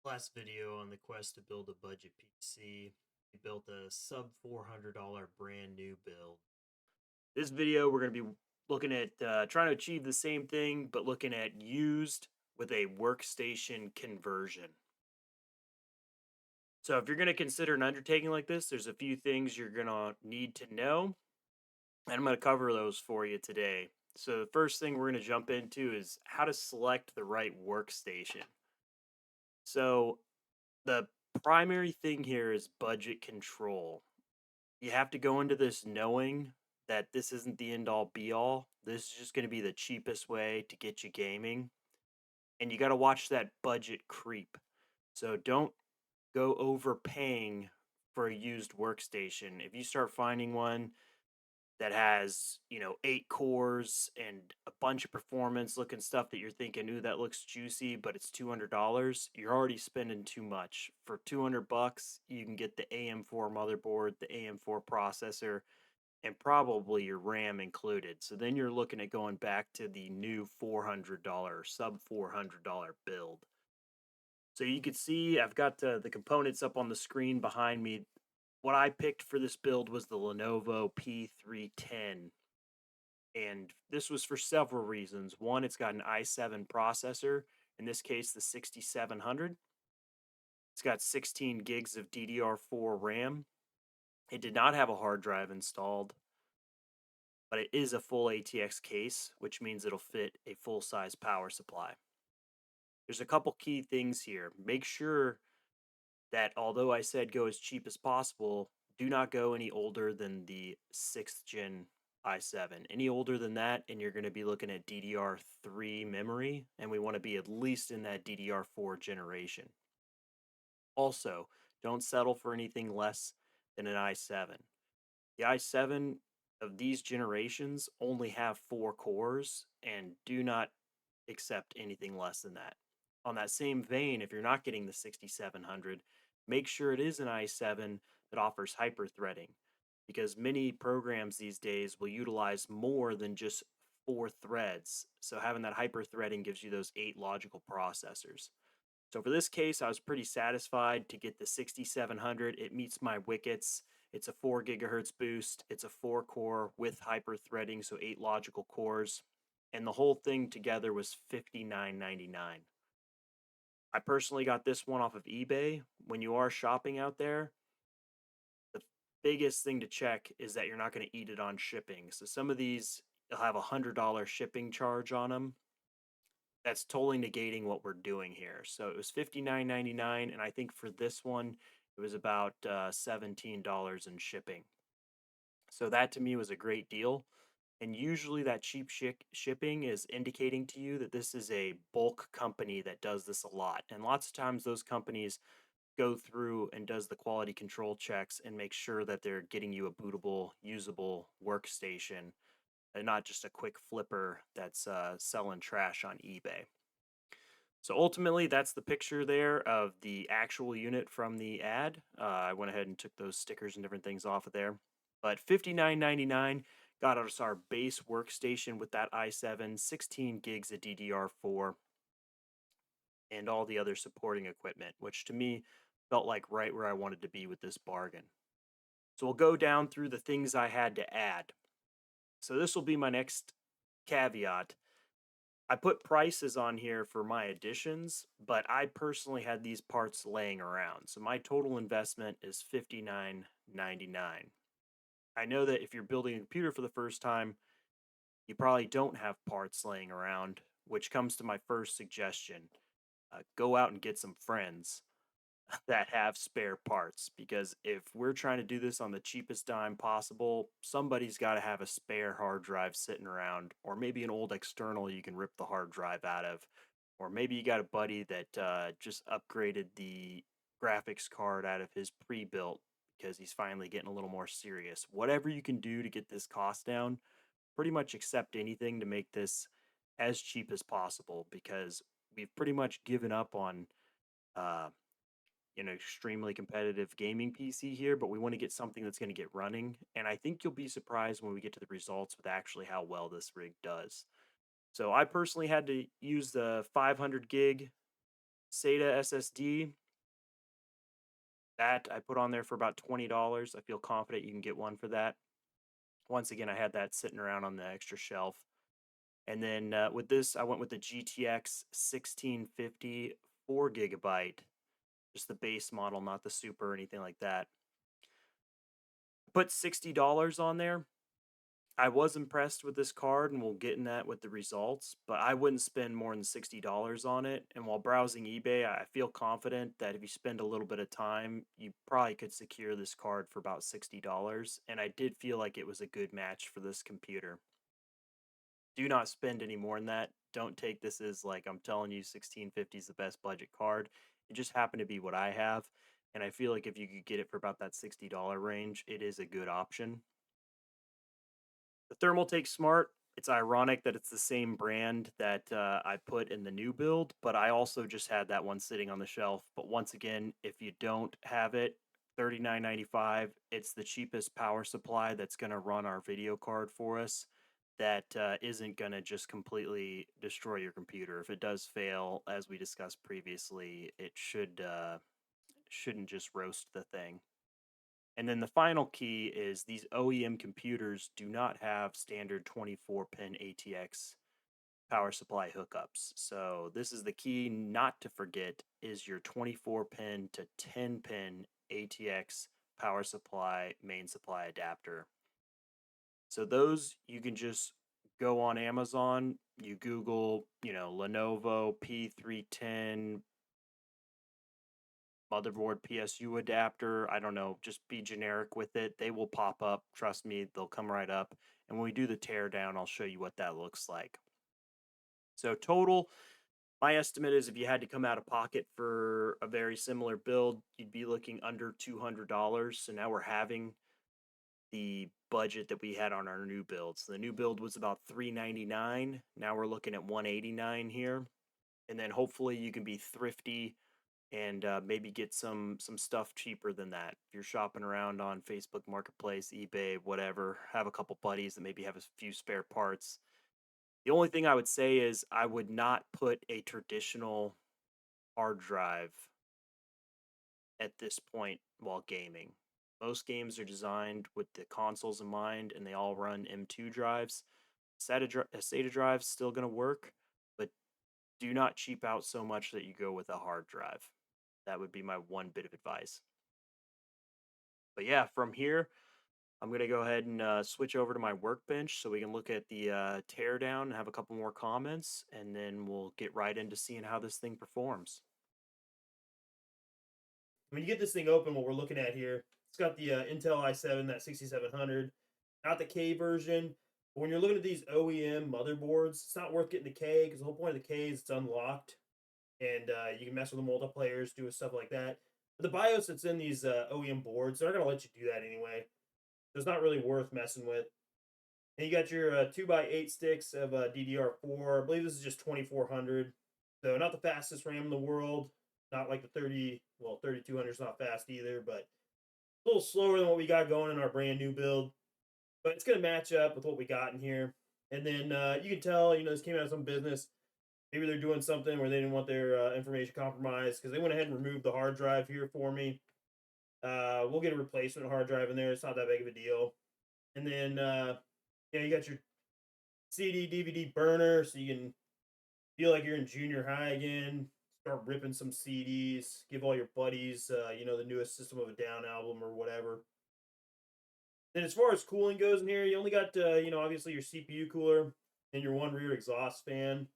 Last video on the quest to build a budget PC, we built a sub $400 brand new build. This video, we're going to be looking at trying to achieve the same thing, but looking at used with a workstation conversion. So, if you're going to consider an undertaking like this, there's a few things you're going to need to know, and I'm going to cover those for you today. So, the first thing we're going to jump into is how to select the right workstation. So, the primary thing here is budget control. You have to go into this knowing that this isn't the end all be all. This is just going to be the cheapest way to get you gaming. And you got to watch that budget creep. So don't go overpaying for a used workstation. If you start finding one that has, 8 cores and a bunch of performance looking stuff that you're thinking, ooh, that looks juicy, but it's $200, you're already spending too much. For $200, you can get the AM4 motherboard, the AM4 processor, and probably your RAM included. So then you're looking at going back to the new $400, sub $400 build. So you can see I've got the components up on the screen behind me. What I picked for this build was the Lenovo P310. And this was for several reasons. One, it's got an i7 processor, in this case, the 6700. It's got 16 gigs of DDR4 RAM. It did not have a hard drive installed, but it is a full ATX case, which means it'll fit a full size power supply. There's a couple key things here. Make sure that although I said go as cheap as possible, do not go any older than the 6th gen i7. Any older than that, and you're going to be looking at DDR3 memory, and we want to be at least in that DDR4 generation. Also, don't settle for anything less than an i7. The i7 of these generations only have 4 cores and do not accept anything less than that. On that same vein, if you're not getting the 6700, make sure it is an i7 that offers hyperthreading because many programs these days will utilize more than just 4 threads. So having that hyperthreading gives you those 8 logical processors. So for this case, I was pretty satisfied to get the 6700. It meets my wickets. It's a 4 gigahertz boost. It's a 4 core with hyperthreading, so 8 logical cores. And the whole thing together was $59.99. I personally got this one off of eBay. When you are shopping out there, the biggest thing to check is that you're not going to eat it on shipping. So some of these, they'll have $100 shipping charge on them. That's totally negating what we're doing here. So it was $59.99, and I think for this one, it was about $17 in shipping. So that to me was a great deal. And usually that cheap shipping is indicating to you that this is a bulk company that does this a lot. And lots of times those companies go through and does the quality control checks and make sure that they're getting you a bootable, usable workstation and not just a quick flipper that's selling trash on eBay. So ultimately, that's the picture there of the actual unit from the ad. I went ahead and took those stickers and different things off of there. But $59.99 got us our base workstation with that i7, 16 gigs of DDR4, and all the other supporting equipment, which to me felt like right where I wanted to be with this bargain. So we'll go down through the things I had to add. So this will be my next caveat. I put prices on here for my additions, but I personally had these parts laying around. So my total investment is $59.99. I know that if you're building a computer for the first time, you probably don't have parts laying around, which comes to my first suggestion. Go out and get some friends that have spare parts because if we're trying to do this on the cheapest dime possible, somebody's got to have a spare hard drive sitting around, or maybe an old external you can rip the hard drive out of, or maybe you got a buddy that just upgraded the graphics card out of his pre built because he's finally getting a little more serious. Whatever you can do to get this cost down, pretty much accept anything to make this as cheap as possible because we've pretty much given up on. Uh, extremely competitive gaming PC here, but we want to get something that's going to get running. And I think you'll be surprised when we get to the results with actually how well this rig does. So I personally had to use the 500 gig SATA SSD, that I put on there for about $20. I feel confident you can get one for that. Once again, I had that sitting around on the extra shelf. And then with this, I went with the GTX 1650 4 GB, just the base model, not the super or anything like that. Put $60 on there. I was impressed with this card, and we'll get in that with the results, but I wouldn't spend more than $60 on it. And while browsing eBay, I feel confident that if you spend a little bit of time, you probably could secure this card for about $60. And I did feel like it was a good match for this computer. Do not spend any more than that. Don't take this as like I'm telling you 1650 is the best budget card. It just happened to be what I have. And I feel like if you could get it for about that $60 range, it is a good option. The Thermaltake Smart, it's ironic that it's the same brand that I put in the new build, but I also just had that one sitting on the shelf. But once again, if you don't have it, $39.95, it's the cheapest power supply that's going to run our video card for us. That isn't going to just completely destroy your computer. If it does fail, as we discussed previously, it shouldn't just roast the thing. And then the final key is these OEM computers do not have standard 24-pin ATX power supply hookups. So this is the key not to forget is your 24-pin to 10-pin ATX power supply main supply adapter. So those you can just go on Amazon, you Google, Lenovo P310 motherboard PSU adapter. I don't know, just be generic with it. They will pop up. Trust me, they'll come right up. And when we do the teardown, I'll show you what that looks like. So total, my estimate is if you had to come out of pocket for a very similar build, you'd be looking under $200. So now we're having the budget that we had on our new build. So the new build was about $399. Now we're looking at $189 here. And then hopefully you can be thrifty and maybe get some stuff cheaper than that. If you're shopping around on Facebook Marketplace, eBay, whatever, have a couple buddies that maybe have a few spare parts. The only thing I would say is I would not put a traditional hard drive at this point while gaming. Most games are designed with the consoles in mind, and they all run M2 drives. SATA drive's still going to work, but do not cheap out so much that you go with a hard drive. That would be my one bit of advice. But yeah, from here, I'm going to go ahead and switch over to my workbench so we can look at the teardown and have a couple more comments, and then we'll get right into seeing how this thing performs. When you get this thing open, what we're looking at here, it's got the Intel i7, that 6700, not the K version. But when you're looking at these OEM motherboards, it's not worth getting the K because the whole point of the K is it's unlocked and you can mess with the multiplayers, do stuff like that. But the BIOS that's in these OEM boards, they're not going to let you do that anyway. So it's not really worth messing with. And you got your 2x8 sticks of DDR4. I believe this is just 2400. So not the fastest RAM in the world. Not like the 3200 is not fast either, but a little slower than what we got going in our brand new build. But it's going to match up with what we got in here. And then you can tell, this came out of some business. Maybe they're doing something where they didn't want their information compromised because they went ahead and removed the hard drive here for me. We'll get a replacement hard drive in there. It's not that big of a deal. And then, you got your CD, DVD burner so you can feel like you're in junior high again. Start ripping some CDs. Give all your buddies, the newest System of a Down album or whatever. Then as far as cooling goes in here, you only got, obviously your CPU cooler and your one rear exhaust fan.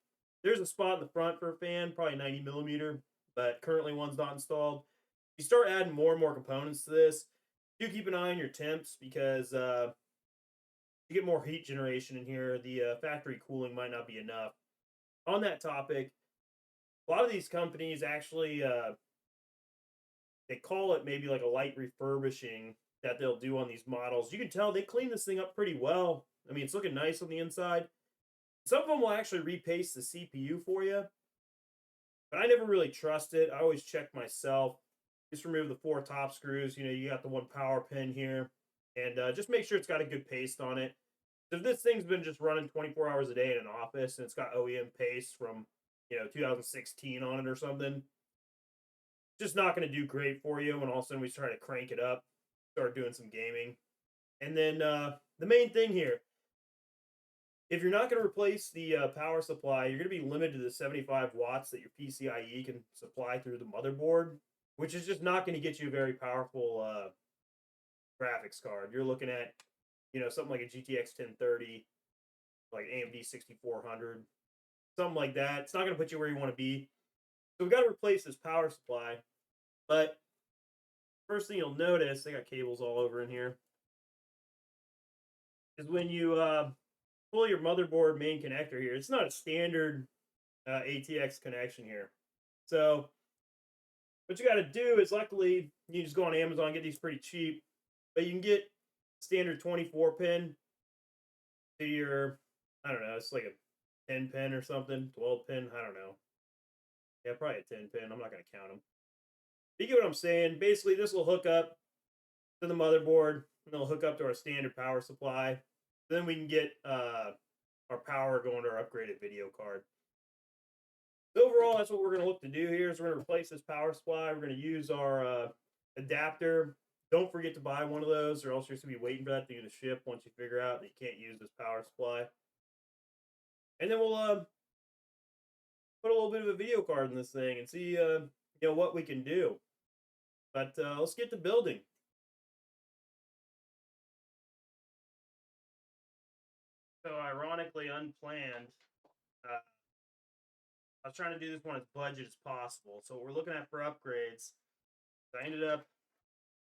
There's a spot in the front for a fan, probably 90 millimeter, but currently one's not installed. You start adding more and more components to this. Do keep an eye on your temps because you get more heat generation in here. The factory cooling might not be enough. On that topic, a lot of these companies actually they call it maybe like a light refurbishing that they'll do on these models. You can tell they clean this thing up pretty well. I mean, it's looking nice on the inside. Some of them will actually repaste the CPU for you, but I never really trust it. I always check myself. Just remove the 4 top screws. You got the 1 power pin here, and just make sure it's got a good paste on it. If this thing's been just running 24 hours a day in an office and it's got OEM paste from 2016 on it or something, Just not going to do great for you when all of a sudden we try to crank it up, start doing some gaming. And then the main thing here, if you're not going to replace the power supply, you're going to be limited to the 75 watts that your PCIe can supply through the motherboard, which is just not going to get you a very powerful graphics card. You're looking at, something like a GTX 1030, like AMD 6400, something like that. It's not going to put you where you want to be. So we've got to replace this power supply. But first thing you'll notice, they got cables all over in here, is when you pull your motherboard main connector here, it's not a standard ATX connection here. So what you got to do is, luckily, you just go on Amazon and get these pretty cheap, but you can get standard 24 pin to your, I don't know, it's like a 10 pin or something, 12 pin, I don't know. Yeah, probably a 10 pin. I'm not going to count them. You get what I'm saying? Basically, this will hook up to the motherboard, and it'll hook up to our standard power supply. Then we can get our power going to our upgraded video card. So overall, that's what we're going to look to do here. Is we're going to replace this power supply. We're going to use our adapter. Don't forget to buy one of those, or else you're just going to be waiting for that thing to ship once you figure out that you can't use this power supply. And then we'll put a little bit of a video card in this thing and see what we can do. But let's get to building. So ironically, unplanned, I was trying to do this one as budget as possible. So what we're looking at for upgrades, I ended up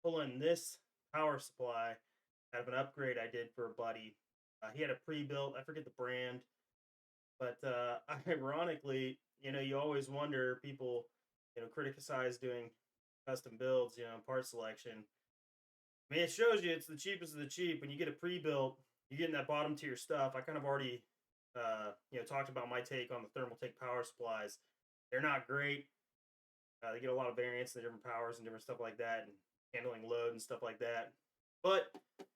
pulling this power supply out of an upgrade I did for a buddy. He had a pre-built, I forget the brand, but ironically, you always wonder, people, criticize doing custom builds, part selection. I mean, it shows you it's the cheapest of the cheap. When you get a pre-built, you get in that bottom tier stuff. I kind of already, talked about my take on the Thermaltake power supplies. They're not great. They get a lot of variance in the different powers and different stuff like that, and handling load and stuff like that. But it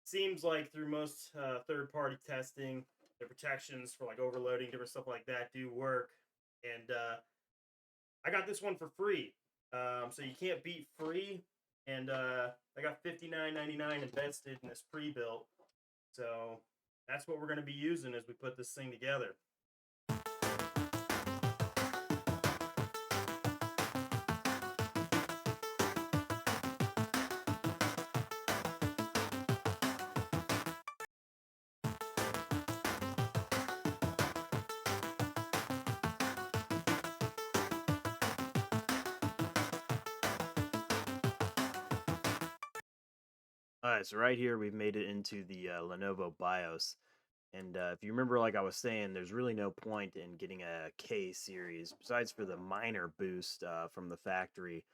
seems like through most third-party testing, the protections for like overloading, different stuff like that do work. And I got this one for free. So you can't beat free. And I got $59.99 invested in this pre-built. So that's what we're going to be using as we put this thing together. All right, so right here we've made it into the Lenovo BIOS. And if you remember, like I was saying, there's really no point in getting a K series, besides for the minor boost from the factory.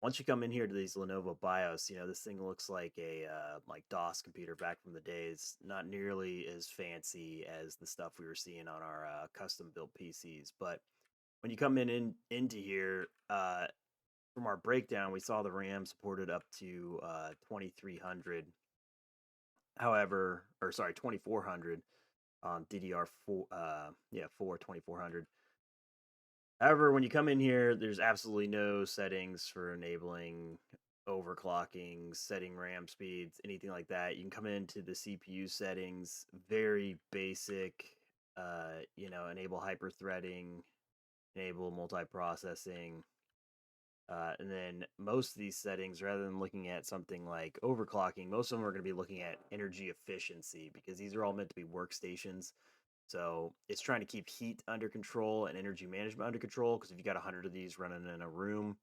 Once you come in here to these Lenovo BIOS, this thing looks like a like DOS computer back from the days. Not nearly as fancy as the stuff we were seeing on our custom built PCs. But when you come into here, from our breakdown, we saw the RAM supported up to 2300. However, or sorry, 2400 on DDR4, 2400. However, when you come in here, there's absolutely no settings for enabling overclocking, setting RAM speeds, anything like that. You can come into the CPU settings, very basic, enable hyper-threading, enable multiprocessing, and then most of these settings, rather than looking at something like overclocking, most of them are going to be looking at energy efficiency, because these are all meant to be workstations. So it's trying to keep heat under control and energy management under control, because if you got 100 of these running in a room,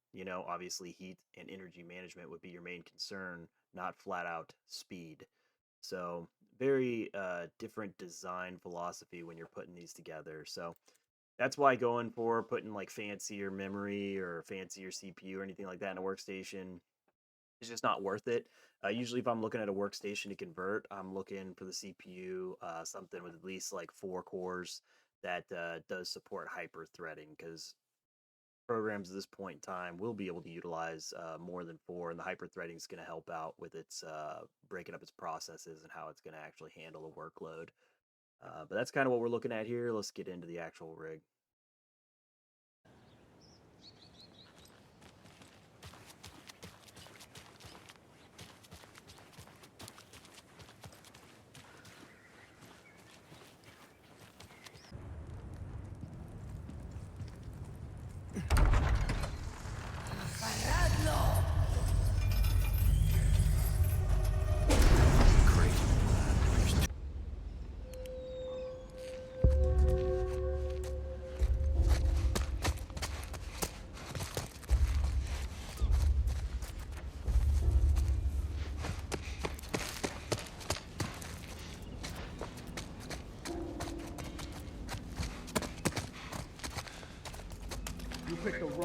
obviously heat and energy management would be your main concern, not flat out speed. So very different design philosophy when you're putting these together. So that's why going for putting like fancier memory or fancier CPU or anything like that in a workstation is just not worth it. Usually, if I'm looking at a workstation to convert, I'm looking for the CPU, something with at least like 4 cores that does support hyper threading, because programs at this point in time will be able to utilize more than 4, and the hyper threading is going to help out with its breaking up its processes and how it's going to actually handle the workload. But that's kind of what we're looking at here. Let's get into the actual rig.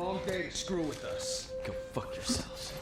Wrong day to screw with us. Go fuck yourselves.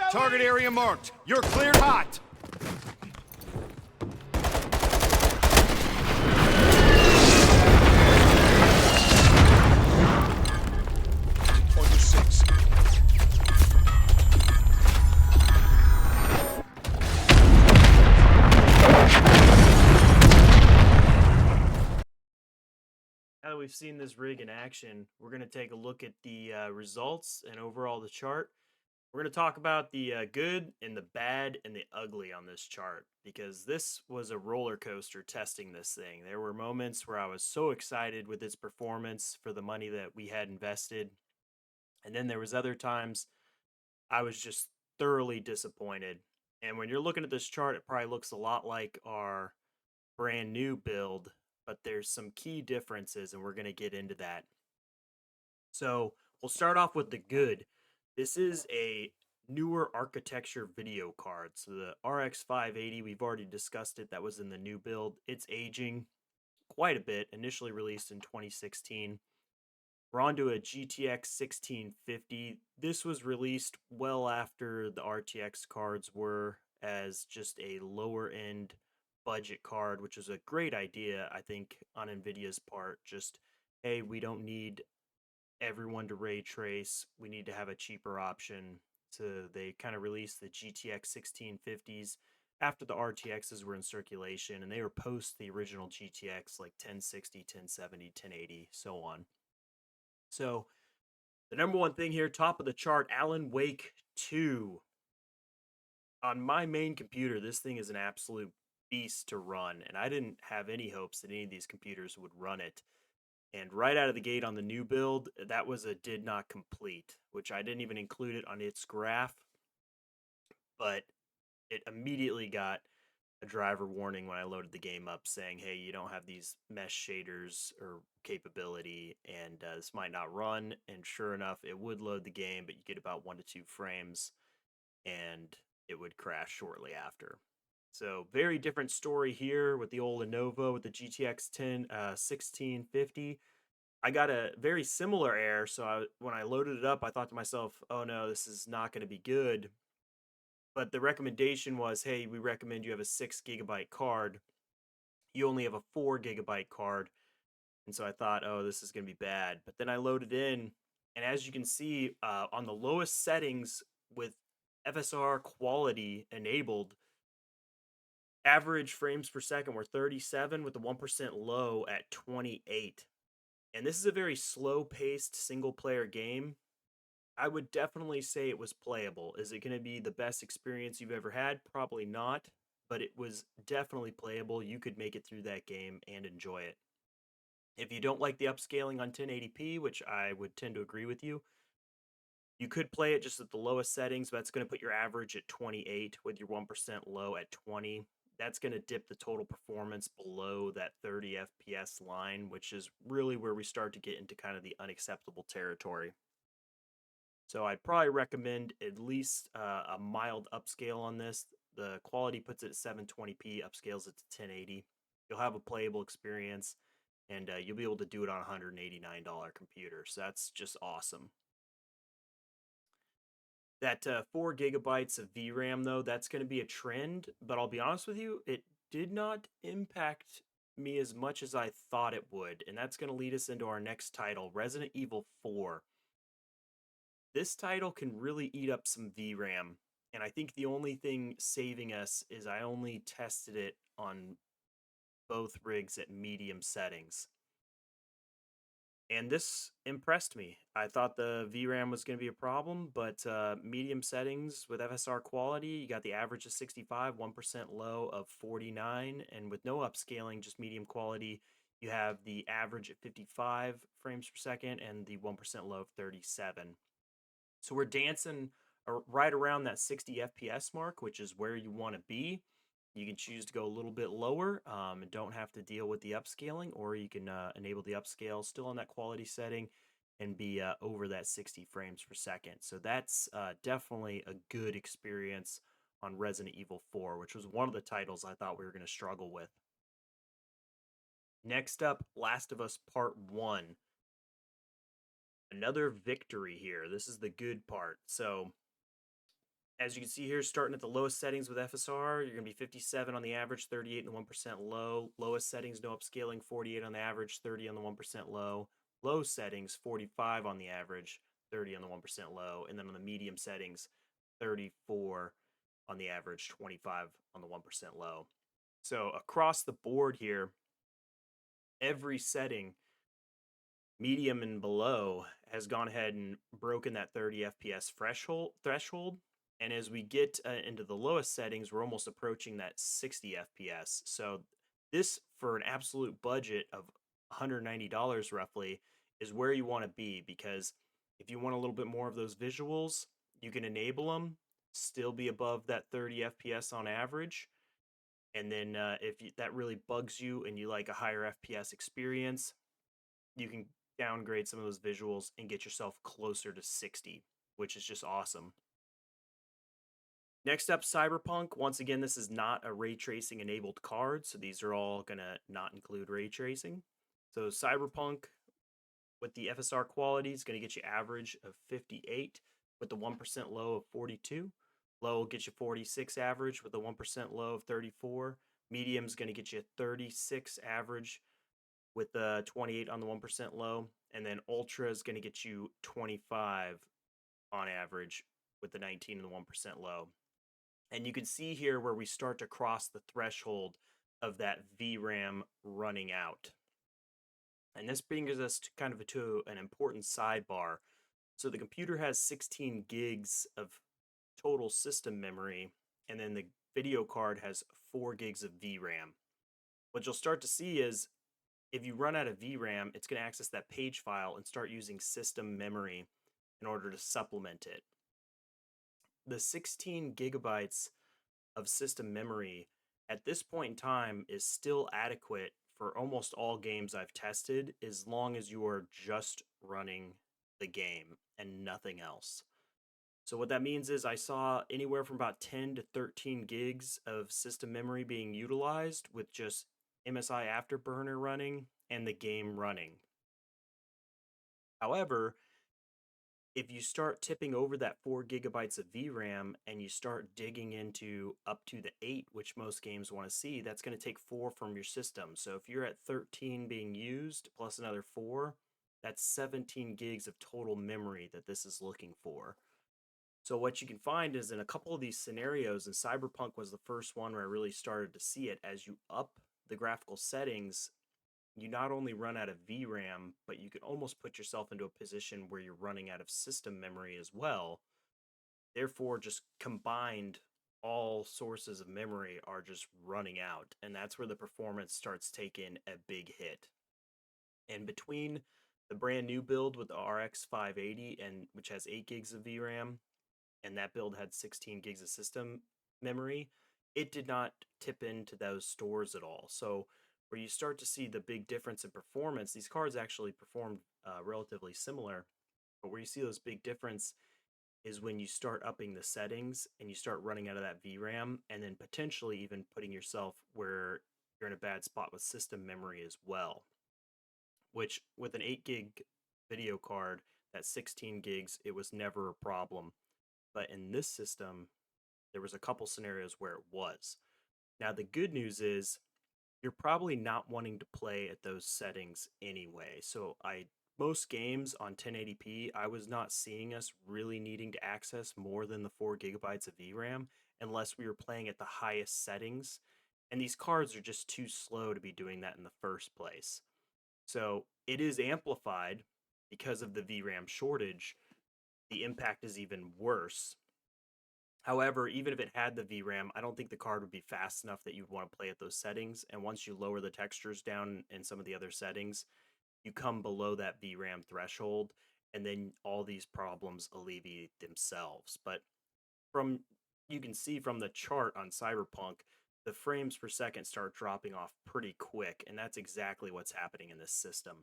Target area marked. You're cleared hot. On your six. Now that we've seen this rig in action, we're going to take a look at the results and overall the chart. We're going to talk about the good and the bad and the ugly on this chart because this was a roller coaster testing this thing. There were moments where I was so excited with its performance for the money that we had invested. And then there was other times I was just thoroughly disappointed. And when you're looking at this chart, it probably looks a lot like our brand new build, but there's some key differences and we're going to get into that. So we'll start off with the good. This is a newer architecture video card. So the RX 580, we've already discussed it. That was in the new build. It's aging quite a bit, initially released in 2016. We're on to a GTX 1650. This was released well after the RTX cards were, as just a lower end budget card, which is a great idea, I think, on NVIDIA's part. Just, hey, we don't need everyone to ray trace. We need to have a cheaper option. So they kind of released the GTX 1650s after the RTXs were in circulation, and they were post the original GTX, like 1060, 1070, 1080, so on. So the number one thing here, top of the chart, Alan Wake 2. On my main computer, this thing is an absolute beast to run, and I didn't have any hopes that any of these computers would run it. And right out of the gate on the new build, that was a did not complete, which I didn't even include it on its graph, but it immediately got a driver warning when I loaded the game up saying, hey, you don't have these mesh shaders or capability, and this might not run. And sure enough, it would load the game, but you get about 1 to 2 frames, and it would crash shortly after. So very different story here with the old Lenovo with the GTX 1650. I got a very similar error, so when I loaded it up, I thought to myself, oh no, this is not going to be good. But the recommendation was, hey, we recommend you have a 6 gigabyte card. You only have a 4 gigabyte card. And so I thought, oh, this is going to be bad. But then I loaded in, and as you can see, on the lowest settings with FSR quality enabled, average frames per second were 37 with the 1% low at 28. And this is a very slow paced single player game. I would definitely say it was playable. Is it going to be the best experience you've ever had? Probably not, but it was definitely playable. You could make it through that game and enjoy it. If you don't like the upscaling on 1080p, which I would tend to agree with you, you could play it just at the lowest settings, but that's going to put your average at 28 with your 1% low at 20. That's going to dip the total performance below that 30 FPS line, which is really where we start to get into kind of the unacceptable territory. So I'd probably recommend at least a mild upscale on this. The quality puts it at 720p, upscales it to 1080. You'll have a playable experience, and you'll be able to do it on a $189 computer. So that's just awesome. That 4 gigabytes of VRAM, though, that's going to be a trend. But I'll be honest with you, it did not impact me as much as I thought it would. And that's going to lead us into our next title, Resident Evil 4. This title can really eat up some VRAM, and I think the only thing saving us is I only tested it on both rigs at medium settings. And this impressed me. I thought the VRAM was going to be a problem, but medium settings with FSR quality, you got the average of 65, 1% low of 49, and with no upscaling, just medium quality, you have the average at 55 frames per second and the 1% low of 37. So we're dancing right around that 60 FPS mark, which is where you want to be. You can choose to go a little bit lower and don't have to deal with the upscaling, or you can enable the upscale still on that quality setting and be over that 60 frames per second. So that's definitely a good experience on Resident Evil 4, which was one of the titles I thought we were going to struggle with. Next up, Last of Us Part 1. Another victory here. This is the good part. So as you can see here, starting at the lowest settings with FSR, you're going to be 57 on the average, 38 and the 1% low. Lowest settings, no upscaling, 48 on the average, 30 on the 1% low. Low settings, 45 on the average, 30 on the 1% low. And then on the medium settings, 34 on the average, 25 on the 1% low. So across the board here, every setting, medium and below, has gone ahead and broken that 30 FPS threshold. And as we get into the lowest settings, we're almost approaching that 60 FPS. So this, for an absolute budget of $190 roughly, is where you want to be, because if you want a little bit more of those visuals, you can enable them, still be above that 30 FPS on average. And then that really bugs you and you like a higher FPS experience, you can downgrade some of those visuals and get yourself closer to 60, which is just awesome. Next up, Cyberpunk. Once again, this is not a ray tracing enabled card, so these are all going to not include ray tracing. So Cyberpunk with the FSR quality is going to get you average of 58 with the 1% low of 42. Low will get you 46 average with the 1% low of 34. Medium is going to get you 36 average with the 28 on the 1% low. And then Ultra is going to get you 25 on average with the 19 and the 1% low. And you can see here where we start to cross the threshold of that VRAM running out. And this brings us to kind of to an important sidebar. So the computer has 16 gigs of total system memory, and then the video card has 4 gigs of VRAM. What you'll start to see is if you run out of VRAM, it's going to access that page file and start using system memory in order to supplement it. The 16 gigabytes of system memory at this point in time is still adequate for almost all games I've tested, as long as you are just running the game and nothing else. So what that means is I saw anywhere from about 10 to 13 gigs of system memory being utilized with just MSI Afterburner running and the game running. However, if you start tipping over that 4 GB of VRAM and you start digging into up to the 8, which most games want to see, that's going to take 4 from your system. So if you're at 13 being used plus another 4, that's 17 gigs of total memory that this is looking for. So what you can find is in a couple of these scenarios, and Cyberpunk was the first one where I really started to see it, as you up the graphical settings, you not only run out of VRAM, but you can almost put yourself into a position where you're running out of system memory as well. Therefore, just combined, all sources of memory are just running out, and that's where the performance starts taking a big hit. And between the brand new build with the RX 580 and which has 8 gigs of VRAM, and that build had 16 gigs of system memory, it did not tip into those stores at all. So where you start to see the big difference in performance, these cards actually performed relatively similar, but where you see those big difference is when you start upping the settings and you start running out of that VRAM, and then potentially even putting yourself where you're in a bad spot with system memory as well. Which with an 8 gig video card, that 16 gigs, it was never a problem. But in this system, there was a couple scenarios where it was. Now the good news is you're probably not wanting to play at those settings anyway. So most games on 1080p, I was not seeing us really needing to access more than the 4 GB of VRAM unless we were playing at the highest settings. And these cards are just too slow to be doing that in the first place. So it is amplified because of the VRAM shortage. The impact is even worse. However, even if it had the VRAM, I don't think the card would be fast enough that you'd want to play at those settings. And once you lower the textures down in some of the other settings, you come below that VRAM threshold, and then all these problems alleviate themselves. But from you can see from the chart on Cyberpunk, the frames per second start dropping off pretty quick, and that's exactly what's happening in this system.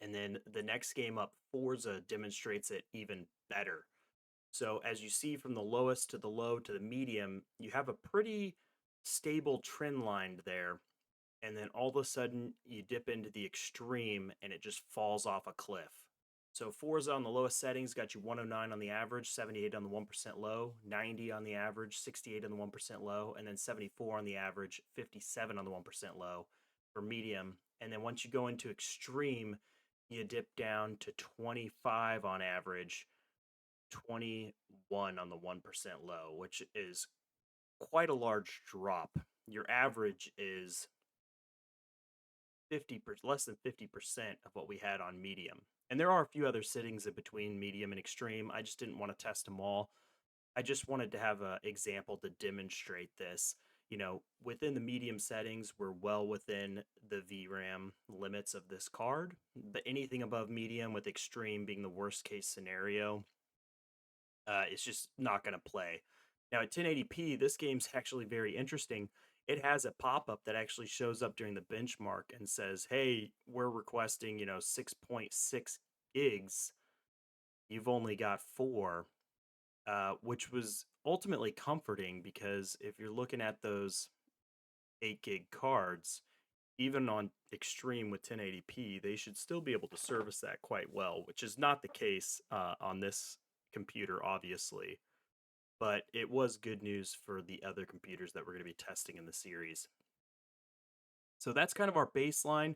And then the next game up, Forza, demonstrates it even better. So as you see from the lowest to the low to the medium, you have a pretty stable trend line there. And then all of a sudden you dip into the extreme and it just falls off a cliff. So Forza on the lowest settings got you 109 on the average, 78 on the 1% low, 90 on the average, 68 on the 1% low, and then 74 on the average, 57 on the 1% low for medium. And then once you go into extreme, you dip down to 25 on average, 21 on the 1% low, which is quite a large drop. Your average is less than 50% of what we had on medium. And there are a few other settings in between medium and extreme. I just didn't want to test them all. I just wanted to have an example to demonstrate this. Within the medium settings, we're well within the VRAM limits of this card, but anything above medium, with extreme being the worst case scenario, it's just not going to play. Now at 1080p, this game's actually very interesting. It has a pop-up that actually shows up during the benchmark and says, hey, we're requesting 6.6 gigs. You've only got 4, which was ultimately comforting, because if you're looking at those 8 gig cards, even on extreme with 1080p, they should still be able to service that quite well, which is not the case on this computer, obviously. But it was good news for the other computers that we're going to be testing in the series. So that's kind of our baseline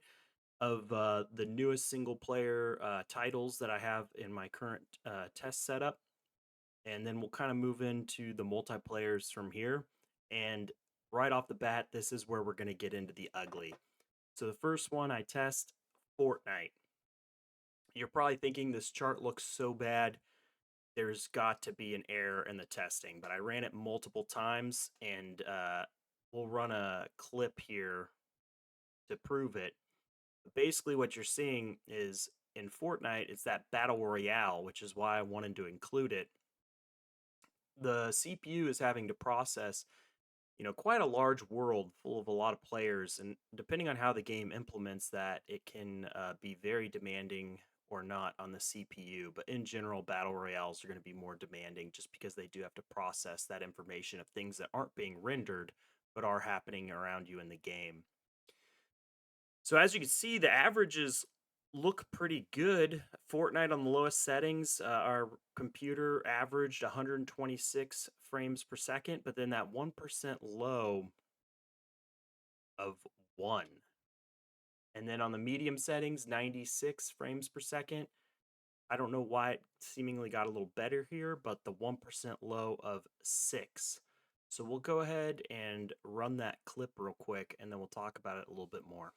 of the newest single player titles that I have in my current test setup. And then we'll kind of move into the multiplayers from here. And right off the bat, this is where we're going to get into the ugly. So the first one I test, Fortnite. You're probably thinking this chart looks so bad, there's got to be an error in the testing, but I ran it multiple times, and we'll run a clip here to prove it. But basically, what you're seeing is in Fortnite, it's that battle royale, which is why I wanted to include it. The CPU is having to process, quite a large world full of a lot of players, and depending on how the game implements that, it can be very demanding or not on the CPU. But in general, battle royales are going to be more demanding just because they do have to process that information of things that aren't being rendered but are happening around you in the game. So as you can see, the averages look pretty good. Fortnite on the lowest settings, our computer averaged 126 frames per second, but then that 1% low of 1. And then on the medium settings, 96 frames per second. I don't know why it seemingly got a little better here, but the 1% low of 6. So we'll go ahead and run that clip real quick, and then we'll talk about it a little bit more.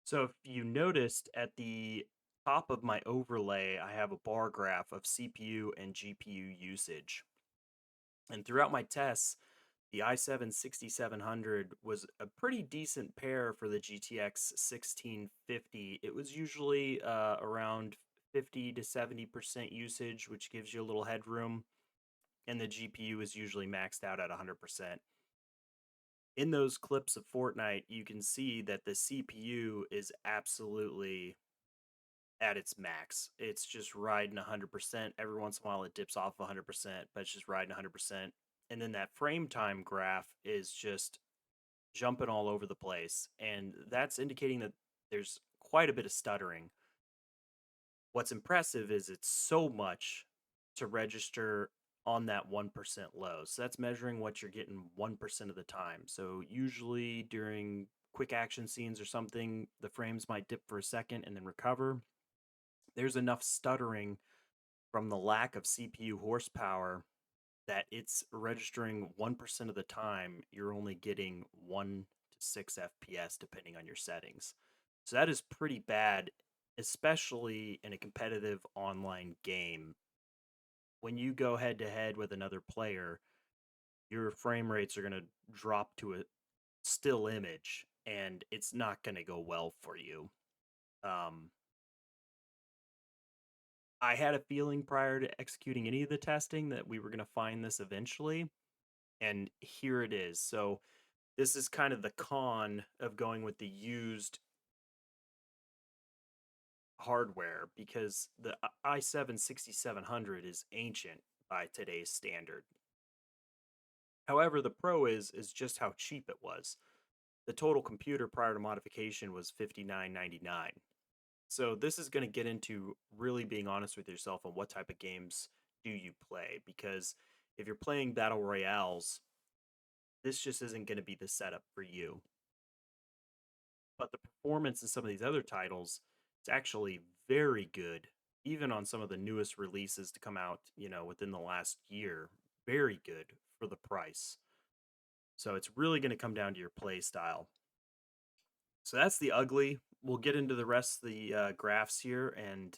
So if you noticed at the top of my overlay, I have a bar graph of CPU and GPU usage. And throughout my tests, the i7-6700 was a pretty decent pair for the GTX 1650. It was usually around 50 to 70% usage, which gives you a little headroom, and the GPU is usually maxed out at 100%. In those clips of Fortnite, you can see that the CPU is absolutely at its max. It's just riding 100%. Every once in a while, it dips off 100%, but it's just riding 100%. And then that frame time graph is just jumping all over the place. And that's indicating that there's quite a bit of stuttering. What's impressive is it's so much to register on that 1% low. So that's measuring what you're getting 1% of the time. So usually during quick action scenes or something, the frames might dip for a second and then recover. There's enough stuttering from the lack of CPU horsepower that it's registering 1% of the time. You're only getting 1 to 6 FPS depending on your settings. So that is pretty bad, especially in a competitive online game. When you go head to head with another player, your frame rates are going to drop to a still image and it's not going to go well for you. I had a feeling prior to executing any of the testing that we were going to find this eventually, and here it is. So this is kind of the con of going with the used hardware because the i7-6700 is ancient by today's standard. However, the pro is just how cheap it was. The total computer prior to modification was $59.99. So this is going to get into really being honest with yourself on what type of games do you play, because if you're playing battle royales, this just isn't going to be the setup for you. But the performance in some of these other titles, it's actually very good, even on some of the newest releases to come out, within the last year. Very good for the price. So it's really going to come down to your play style. So that's the ugly. We'll get into the rest of the graphs here, and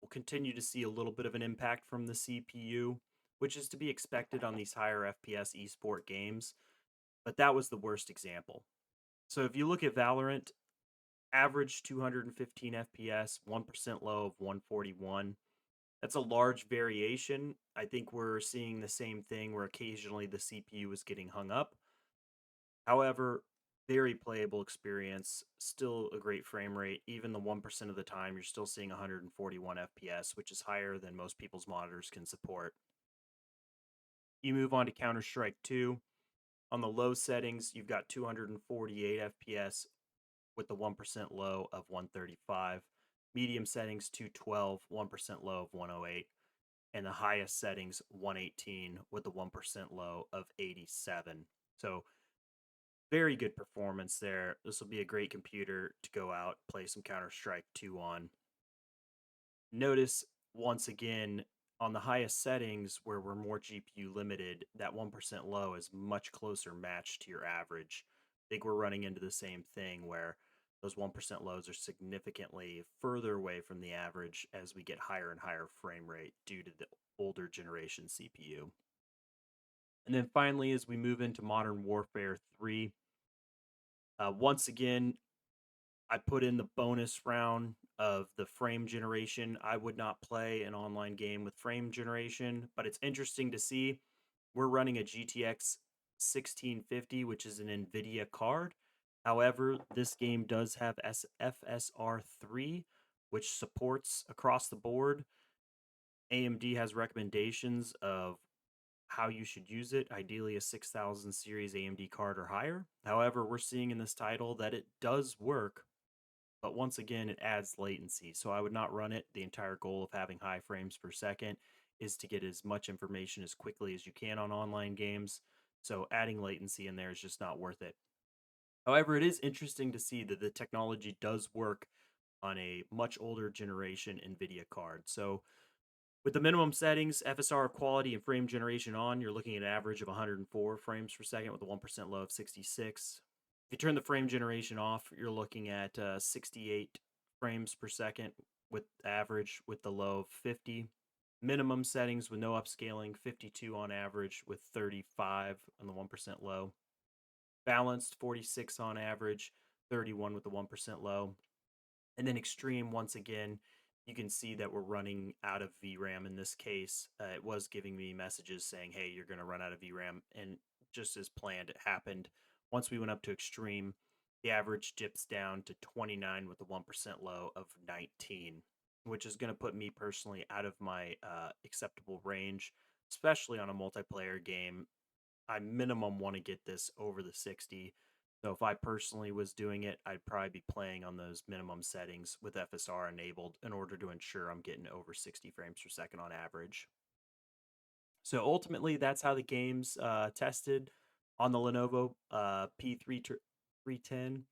we'll continue to see a little bit of an impact from the CPU, which is to be expected on these higher FPS esport games. But that was the worst example. So if you look at Valorant, Average 215 FPS, 1% low of 141. That's a large variation. I think we're seeing the same thing where occasionally the CPU is getting hung up. However, very playable experience, still a great frame rate. Even the 1% of the time, you're still seeing 141 FPS, which is higher than most people's monitors can support. You move on to Counter Strike 2. On the low settings, you've got 248 FPS with the 1% low of 135. Medium settings, 212, 1% low of 108. And the highest settings, 118 with the 1% low of 87. So very good performance there. This will be a great computer to go out, play some Counter Strike 2 on. Notice once again on the highest settings where we're more GPU limited, that 1% low is much closer matched to your average. I think we're running into the same thing where those 1% lows are significantly further away from the average as we get higher and higher frame rate due to the older generation CPU. And then finally, as we move into Modern Warfare 3, once again, I put in the bonus round of the frame generation. I would not play an online game with frame generation, but it's interesting to see. We're running a GTX 1650, which is an NVIDIA card. However, this game does have FSR3, which supports across the board. AMD has recommendations of how you should use it, ideally a 6000 series AMD card or higher. However, we're seeing in this title that it does work, but once again, it adds latency. So I would not run it. The entire goal of having high frames per second is to get as much information as quickly as you can on online games. So adding latency in there is just not worth it. However, it is interesting to see that the technology does work on a much older generation NVIDIA card. So with the minimum settings, FSR quality and frame generation on, you're looking at an average of 104 frames per second with a 1% low of 66. If you turn the frame generation off, you're looking at 68 frames per second with average with the low of 50. Minimum settings with no upscaling, 52 on average with 35 on the 1% low. Balanced, 46 on average, 31 with the 1% low. And then extreme, once again, you can see that we're running out of VRAM in this case. It was giving me messages saying, hey, you're going to run out of VRAM. And just as planned, it happened. Once we went up to extreme, the average dips down to 29 with a 1% low of 19, which is going to put me personally out of my acceptable range, especially on a multiplayer game. I minimum want to get this over the 60. So if I personally was doing it, I'd probably be playing on those minimum settings with FSR enabled in order to ensure I'm getting over 60 frames per second on average. So ultimately, that's how the game's tested on the Lenovo P310.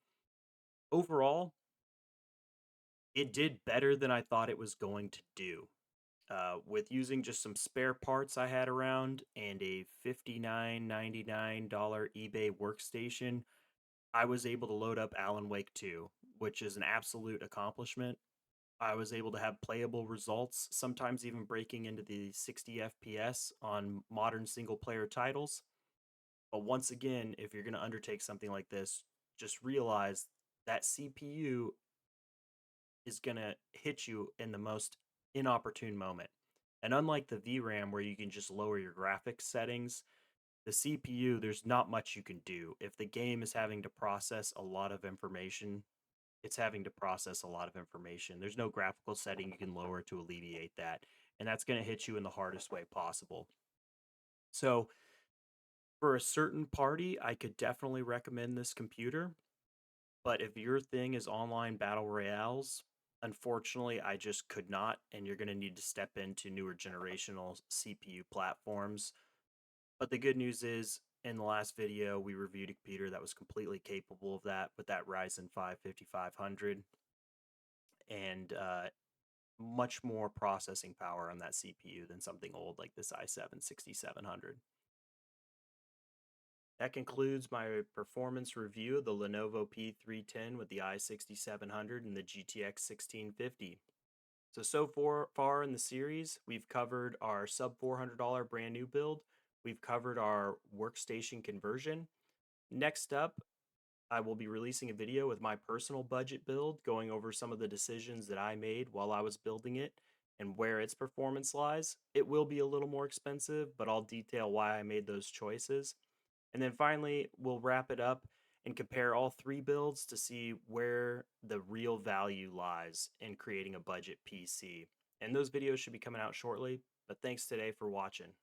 Overall, it did better than I thought it was going to do. With using just some spare parts I had around and a $59.99 eBay workstation, I was able to load up Alan Wake 2, which is an absolute accomplishment. I was able to have playable results, sometimes even breaking into the 60 FPS on modern single player titles. But once again, if you're going to undertake something like this, just realize that CPU is going to hit you in the most inopportune moment. And unlike the VRAM, where you can just lower your graphics settings, the CPU, there's not much you can do. If the game is having to process a lot of information, it's having to process a lot of information. There's no graphical setting you can lower to alleviate that. And that's going to hit you in the hardest way possible. So, for a certain party, I could definitely recommend this computer. But if your thing is online battle royales, unfortunately, I just could not. And you're going to need to step into newer generational CPU platforms. But the good news is, in the last video, we reviewed a computer that was completely capable of that with that Ryzen 5 5500 and much more processing power on that CPU than something old like this i7 6700. That concludes my performance review of the Lenovo P310 with the i6700 and the GTX 1650. So far in the series, we've covered our sub $400 brand new build. We've covered our workstation conversion. Next up, I will be releasing a video with my personal budget build, going over some of the decisions that I made while I was building it and where its performance lies. It will be a little more expensive, but I'll detail why I made those choices. And then finally, we'll wrap it up and compare all three builds to see where the real value lies in creating a budget PC. And those videos should be coming out shortly, but thanks today for watching.